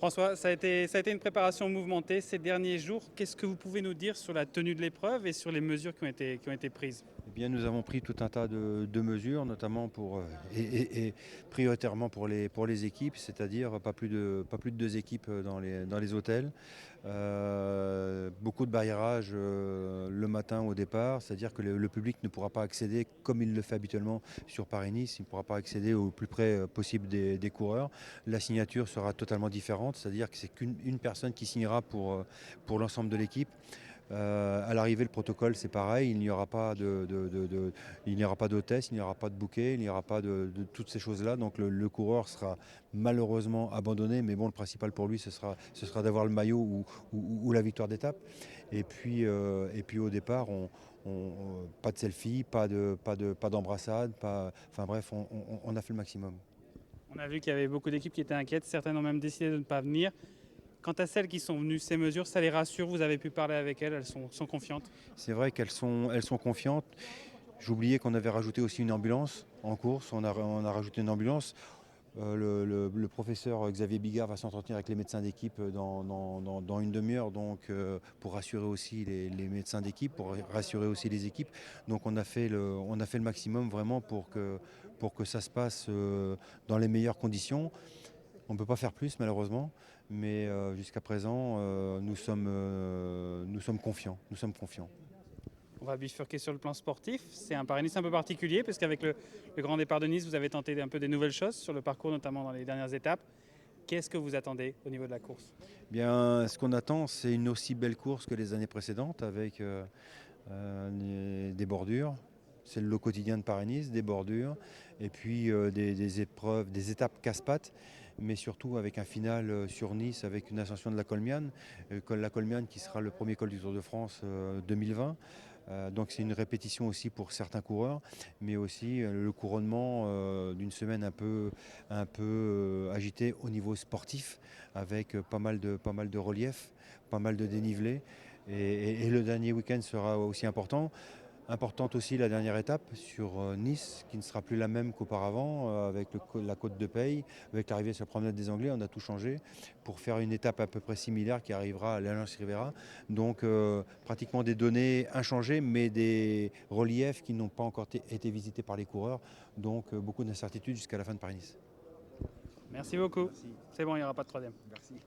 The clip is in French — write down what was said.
François, ça a été une préparation mouvementée ces derniers jours. Qu'est-ce que vous pouvez nous dire sur la tenue de l'épreuve et sur les mesures qui ont été prises? Eh bien, nous avons pris tout un tas de mesures, notamment et prioritairement pour les équipes, c'est-à-dire pas plus de 2 équipes dans les hôtels. Beaucoup de barriérage le matin au départ, c'est-à-dire que le public ne pourra pas accéder comme il le fait habituellement sur Paris-Nice, il ne pourra pas accéder au plus près possible des coureurs. La signature sera totalement différente, c'est-à-dire que c'est qu'une personne qui signera pour l'ensemble de l'équipe. À l'arrivée, le protocole, c'est pareil. Il n'y aura pas il n'y aura pas d'hôtesse, il n'y aura pas de bouquet, il n'y aura pas de toutes ces choses-là. Donc le coureur sera malheureusement abandonné. Mais bon, le principal pour lui, ce sera d'avoir le maillot ou la victoire d'étape. Et puis au départ, pas de selfie, pas d'embrassade, enfin bref, on a fait le maximum. On a vu qu'il y avait beaucoup d'équipes qui étaient inquiètes. Certaines ont même décidé de ne pas venir. Quant à celles qui sont venues, ces mesures, ça les rassure? Vous avez pu parler avec elles, elles sont confiantes? C'est vrai elles sont confiantes. J'oubliais qu'on avait rajouté aussi une ambulance en course. On a rajouté une ambulance. Le professeur Xavier Bigard va s'entretenir avec les médecins d'équipe dans une demi-heure, donc pour rassurer aussi les médecins d'équipe, pour rassurer aussi les équipes. Donc on a fait le maximum vraiment pour que ça se passe dans les meilleures conditions. On ne peut pas faire plus malheureusement, mais jusqu'à présent nous sommes confiants. Nous sommes confiants. On va bifurquer sur le plan sportif. C'est un Paris-Nice un peu particulier, parce qu'avec le grand départ de Nice, vous avez tenté un peu des nouvelles choses sur le parcours, notamment dans les dernières étapes. Qu'est-ce que vous attendez au niveau de la course? Bien, ce qu'on attend, c'est une aussi belle course que les années précédentes avec des bordures. C'est le lot quotidien de Paris-Nice, des bordures, et puis des épreuves, des étapes casse-pattes, mais surtout avec un final sur Nice avec une ascension de la Colmiane, la Colmiane qui sera le premier col du Tour de France 2020. Donc c'est une répétition aussi pour certains coureurs, mais aussi le couronnement d'une semaine un peu agitée au niveau sportif, avec pas mal de relief, pas mal de dénivelé. Et le dernier week-end sera aussi important. Importante aussi la dernière étape sur Nice, qui ne sera plus la même qu'auparavant, avec la côte de Peille, avec l'arrivée sur la promenade des Anglais. On a tout changé pour faire une étape à peu près similaire qui arrivera à l'Alliance Riviera. Donc pratiquement des données inchangées, mais des reliefs qui n'ont pas encore été visités par les coureurs. Donc beaucoup d'incertitudes jusqu'à la fin de Paris-Nice. Merci beaucoup. Merci. C'est bon, il n'y aura pas de troisième. Merci.